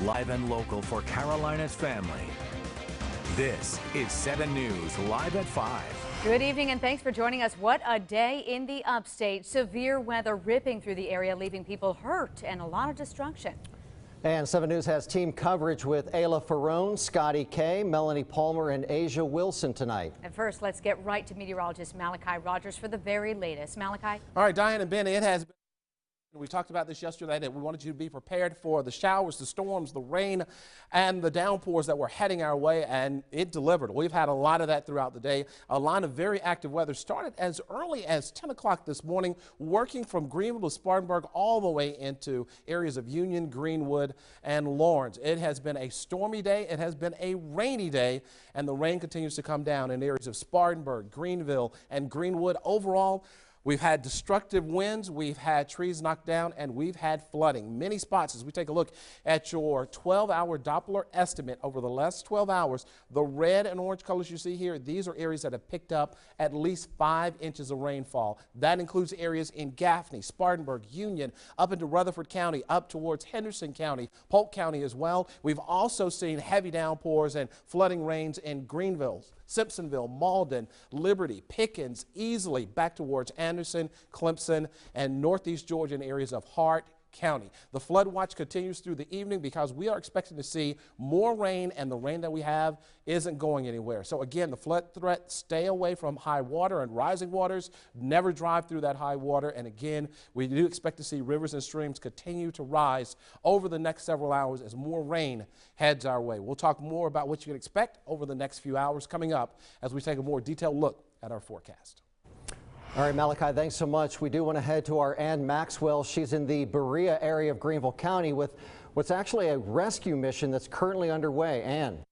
live and local for Carolina's family. This is 7 News Live at 5. Good evening and thanks for joining us. What a day in the upstate. Severe weather ripping through the area, leaving people hurt and a lot of destruction. And 7 News has team coverage with Ayla Ferrone, Scottie K, Melanie Palmer, and Asia Wilson tonight. And first, let's get right to meteorologist Malachi Rogers for the very latest. Malachi? All right, Diane and Ben, it has been. We talked about this yesterday, that we wanted you to be prepared for the showers, the storms, the rain, and the downpours that were heading our way, and it delivered. We've had a lot of that throughout the day. A line of very active weather started as early as 10 o'clock this morning, working from Greenville to Spartanburg all the way into areas of Union, Greenwood, and Lawrence. It has been a stormy day. It has been a rainy day, and the rain continues to come down in areas of Spartanburg, Greenville, and Greenwood. Overall, we've had destructive winds, we've had trees knocked down, and we've had flooding. Many spots, as we take a look at your 12-hour Doppler estimate over the last 12 hours, the red and orange colors you see here, these are areas that have picked up at least 5 inches of rainfall. That includes areas in Gaffney, Spartanburg, Union, up into Rutherford County, up towards Henderson County, Polk County as well. We've also seen heavy downpours and flooding rains in Greenville, Simpsonville, Malden, Liberty, Pickens, easily back towards Anderson, Clemson, and northeast Georgia in areas of Hart County. The flood watch continues through the evening because we are expecting to see more rain, and the rain that we have isn't going anywhere. So again, the flood threat, stay away from high water and rising waters. Never drive through that high water. And again, we do expect to see rivers and streams continue to rise over the next several hours as more rain heads our way. We'll talk more about what you can expect over the next few hours coming up as we take a more detailed look at our forecast. All right, Malachi, thanks so much. We do want to head to our Ann Maxwell. She's in the Berea area of Greenville County with what's actually a rescue mission that's currently underway. Ann.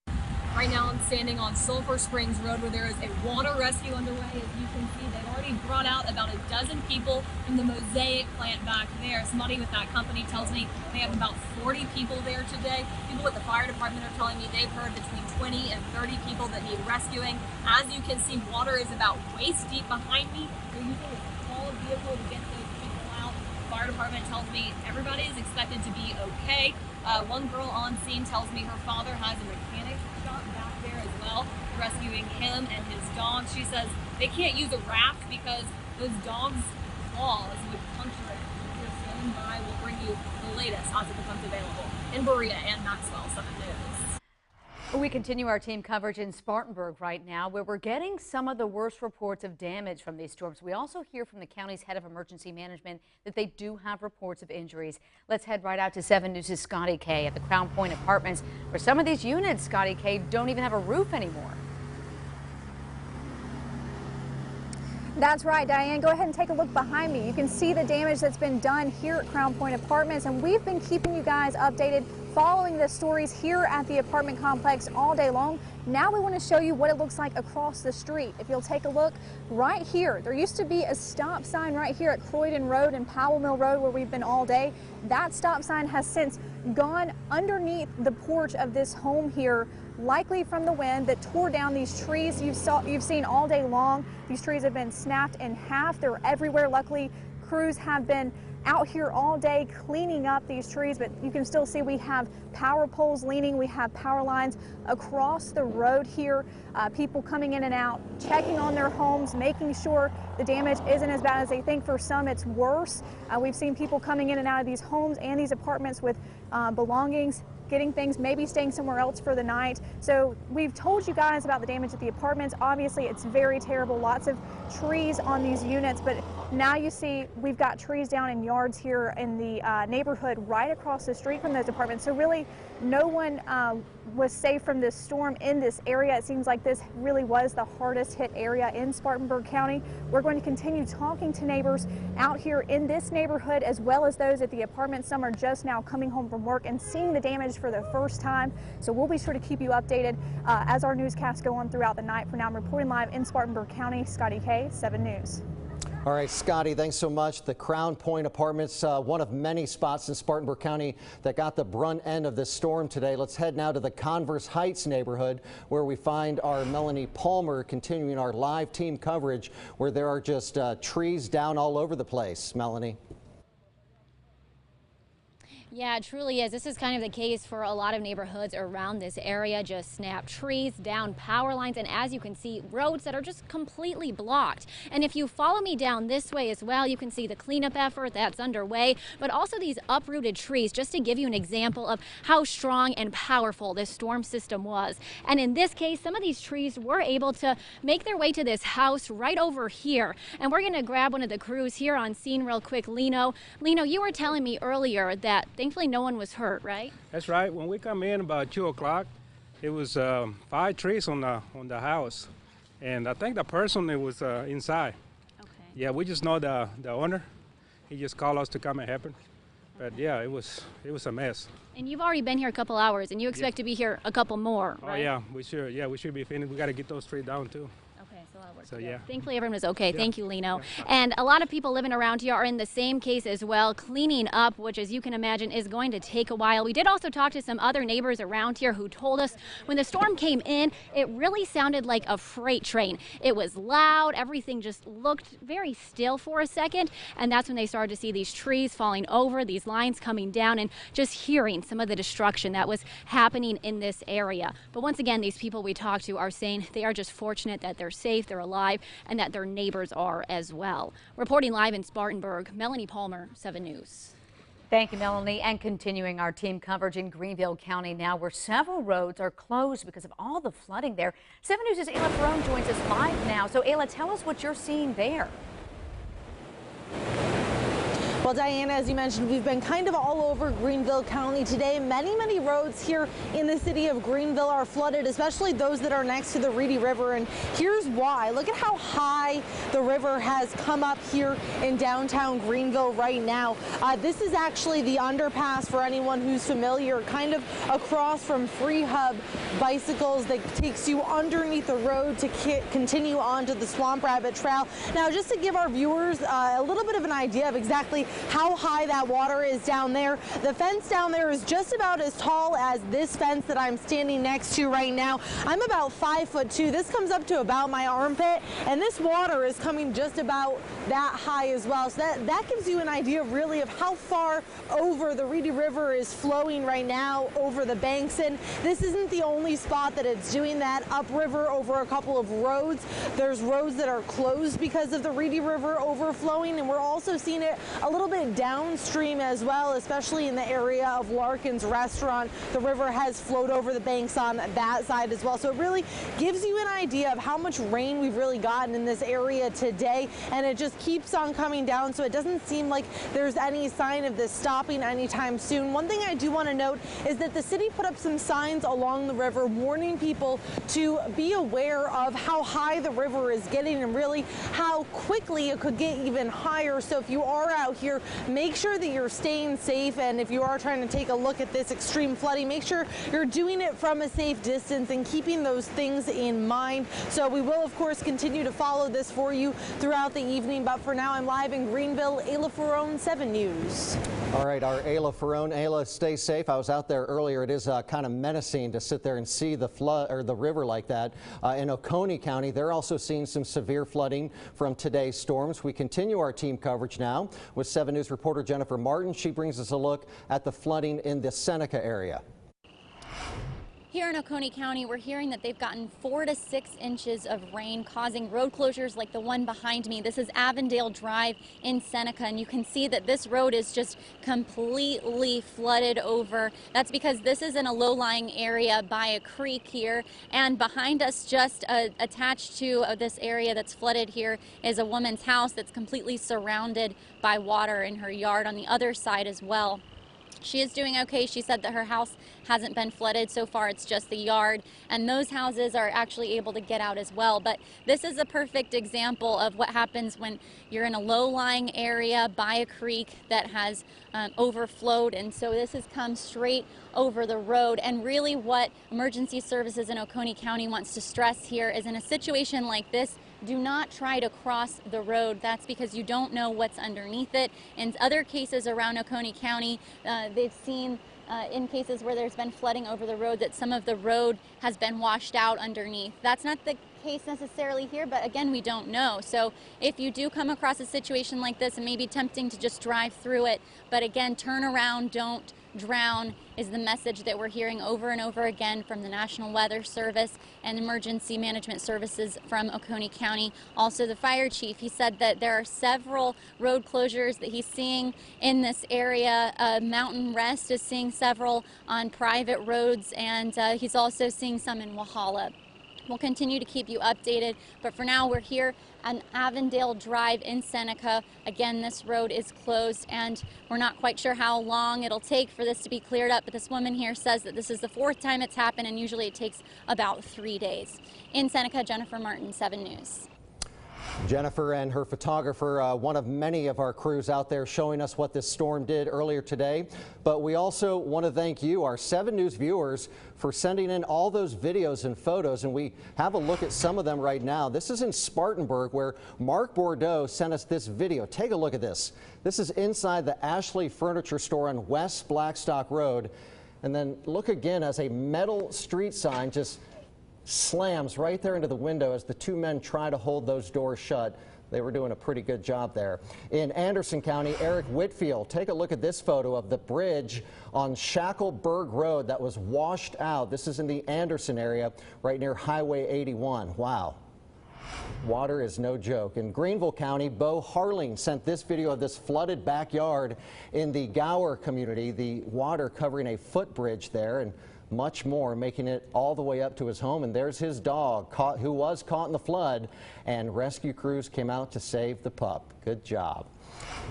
Right now I'm standing on Sulphur Springs Road where there is a water rescue underway. As you can see, they've already brought out about a dozen people from the Mosaic plant back there. Somebody with that company tells me they have about 40 people there today. People with the fire department are telling me they've heard between 20 and 30 people that need rescuing. As you can see, water is about waist deep behind me. They're using a small vehicle to get those people out. The fire department tells me everybody is expected to be okay. One girl on scene tells me her father has a mechanic shop back there as well, rescuing him and his dog. She says they can't use a raft because those dogs' claws would puncture it. If you're standing by, we'll bring you the latest as it becomes available. In Berea and Maxwell, 7 News. We continue our team coverage in Spartanburg right now, where we're getting some of the worst reports of damage from these storms. We also hear from the county's head of emergency management that they do have reports of injuries. Let's head right out to 7 News' Scottie K at the Crown Point Apartments, where some of these units, Scottie K, don't even have a roof anymore. That's right, Diane. Go ahead and take a look behind me. You can see the damage that's been done here at Crown Point Apartments, and we've been keeping you guys updated, following the stories here at the apartment complex all day long. Now we want to show you what it looks like across the street. If you'll take a look right here, there used to be a stop sign right here at Croydon Road and Powell Mill Road where we've been all day. That stop sign has since gone underneath the porch of this home here, likely from the wind that tore down these trees you've seen all day long. These trees have been snapped in half. They're everywhere. Luckily, crews have been out here all day cleaning up these trees, but you can still see we have power poles leaning. We have power lines across the road here. People coming in and out, checking on their homes, making sure the damage isn't as bad as they think. For some, it's worse. We've seen people coming in and out of these homes and these apartments with belongings, getting things, maybe staying somewhere else for the night. So we've told you guys about the damage at the apartments. Obviously, it's very terrible. Lots of trees on these units, but now you see we've got trees down in yards here in the neighborhood right across the street from those apartments. So really, no one was safe from this storm in this area. It seems like this really was the hardest hit area in Spartanburg County. We're going to continue talking to neighbors out here in this neighborhood as well as those at the apartments. Some are just now coming home from work and seeing the damage for the first time. So we'll be sure to keep you updated as our newscasts go on throughout the night. For now, I'm reporting live in Spartanburg County. Scottie K, 7 News. All right, Scottie, thanks so much. The Crown Point Apartments, one of many spots in Spartanburg County that got the brunt end of this storm today. Let's head now to the Converse Heights neighborhood, where we find our Melanie Palmer continuing our live team coverage, where there are just trees down all over the place. Melanie. Yeah, it truly is. This is kind of the case for a lot of neighborhoods around this area. Just snapped trees, down power lines, and as you can see, roads that are just completely blocked. And if you follow me down this way as well, you can see the cleanup effort that's underway, but also these uprooted trees, just to give you an example of how strong and powerful this storm system was. And in this case, some of these trees were able to make their way to this house right over here. And we're going to grab one of the crews here on scene real quick. Lino, you were telling me earlier that thankfully no one was hurt, right? That's right. When we come in about 2 o'clock, it was 5 trees on the house, and I think the person that was inside. Okay. Yeah, we just know the owner. He just called us to come and help him. But yeah, it was a mess. And you've already been here a couple hours, and you expect to be here a couple more, right? Oh yeah, we should. Yeah, we should be finished. We got to get those trees down too. Okay, so that'll work. So yeah. Thankfully everyone was okay. Yeah. Thank you, Lino. Yeah. And a lot of people living around here are in the same case as well, cleaning up, which as you can imagine is going to take a while. We did also talk to some other neighbors around here who told us when the storm came in, it really sounded like a freight train. It was loud, everything just looked very still for a second, and that's when they started to see these trees falling over, these lines coming down, and just hearing some of the destruction that was happening in this area. But once again, these people we talked to are saying they are just fortunate that they're safe, they're alive, and that their neighbors are as well. Reporting live in Spartanburg, Melanie Palmer, 7 News. Thank you, Melanie. And continuing our team coverage in Greenville County now, where several roads are closed because of all the flooding there. 7 News' Ayla Ferrone joins us live now. So, Ayla, tell us what you're seeing there. Well, Diana, as you mentioned, we've been kind of all over Greenville County today. Many roads here in the city of Greenville are flooded, especially those that are next to the Reedy River. And here's why. Look at how high the river has come up here in downtown Greenville right now. This is actually the underpass for anyone who's familiar, kind of across from Free Hub Bicycles that takes you underneath the road to continue onto the Swamp Rabbit Trail. Now, just to give our viewers a little bit of an idea of exactly how high that water is down there. The fence down there is just about as tall as this fence that I'm standing next to right now. I'm about 5'2". This comes up to about my armpit, and this water is coming just about that high as well. So that gives you an idea really of how far over the Reedy River is flowing right now over the banks. And this isn't the only spot that it's doing that. Upriver over a couple of roads, there's roads that are closed because of the Reedy River overflowing, and we're also seeing it a little bit downstream as well, especially in the area of Larkin's restaurant. The river has flowed over the banks on that side as well. So it really gives you an idea of how much rain we've really gotten in this area today, and it just keeps on coming down, so it doesn't seem like there's any sign of this stopping anytime soon. One thing I do want to note is that the city put up some signs along the river warning people to be aware of how high the river is getting and really how quickly it could get even higher. So if you are out here, make sure that you're staying safe, and if you are trying to take a look at this extreme flooding, make sure you're doing it from a safe distance and keeping those things in mind. So we will, of course, continue to follow this for you throughout the evening, but for now, I'm live in Greenville. Ayla Ferrone, 7 News. All right, our Ayla Ferrone. Ayla, stay safe. I was out there earlier. It is kind of menacing to sit there and see the flood or the river like that. In Oconee County, they're also seeing some severe flooding from today's storms. We continue our team coverage now with 7 News reporter Jennifer Martin. She brings us a look at the flooding in the Seneca area. Here in Oconee County, we're hearing that they've gotten 4 to 6 inches of rain, causing road closures like the one behind me. This is Avondale Drive in Seneca, and you can see that this road is just completely flooded over. That's because this is in a low-lying area by a creek here, and behind us, just attached to this area that's flooded here, is a woman's house that's completely surrounded by water in her yard on the other side as well. She is doing okay. She said that her house hasn't been flooded so far. It's just the yard, and those houses are actually able to get out as well. But this is a perfect example of what happens when you're in a low-lying area by a creek that has overflowed, and so this has come straight over the road. And really what Emergency Services in Oconee County wants to stress here is in a situation like this, do not try to cross the road. That's because you don't know what's underneath it. In other cases around Oconee County, they've seen in cases where there's been flooding over the road that some of the road has been washed out underneath. That's not the case necessarily here, but again, we don't know. So if you do come across a situation like this, it may be tempting to just drive through it, but again, turn around, don't drown is the message that we're hearing over and over again from the National Weather Service and Emergency Management Services from Oconee County. Also the fire chief, he said that there are several road closures that he's seeing in this area. Mountain Rest is seeing several on private roads, and he's also seeing some in Walhalla. We'll continue to keep you updated, but for now we're here on Avondale Drive in Seneca. Again, this road is closed and we're not quite sure how long it'll take for this to be cleared up, but this woman here says that this is the 4th time it's happened and usually it takes about 3 days. In Seneca, Jennifer Martin, 7 News. Jennifer and her photographer, one of many of our crews out there showing us what this storm did earlier today. But we also want to thank you, our 7 News viewers, for sending in all those videos and photos. And we have a look at some of them right now. This is in Spartanburg, where Mark Bordeaux sent us this video. Take a look at this. This is inside the Ashley Furniture Store on West Blackstock Road. And then look again as a metal street sign just slams right there into the window as the 2 men try to hold those doors shut. They were doing a pretty good job there. In Anderson County, Eric Whitfield, take a look at this photo of the bridge on Shackelberg Road that was washed out. This is in the Anderson area right near Highway 81. Wow. Water is no joke. In Greenville County, Bo Harling sent this video of this flooded backyard in the Gower community, the water covering a footbridge there, and much more, making it all the way up to his home. And there's his dog, who was caught in the flood, and rescue crews came out to save the pup. Good job.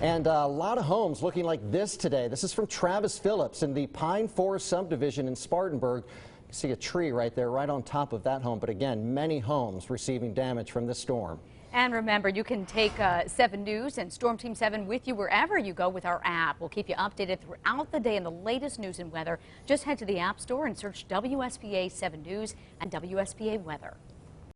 And a lot of homes looking like this today. This is from Travis Phillips in the Pine Forest subdivision in Spartanburg. You see a tree right there, right on top of that home. But again, many homes receiving damage from this storm. And remember, you can take 7 News and Storm Team 7 with you wherever you go with our app. We'll keep you updated throughout the day on the latest news and weather. Just head to the App Store and search WSBA 7 News and WSBA Weather.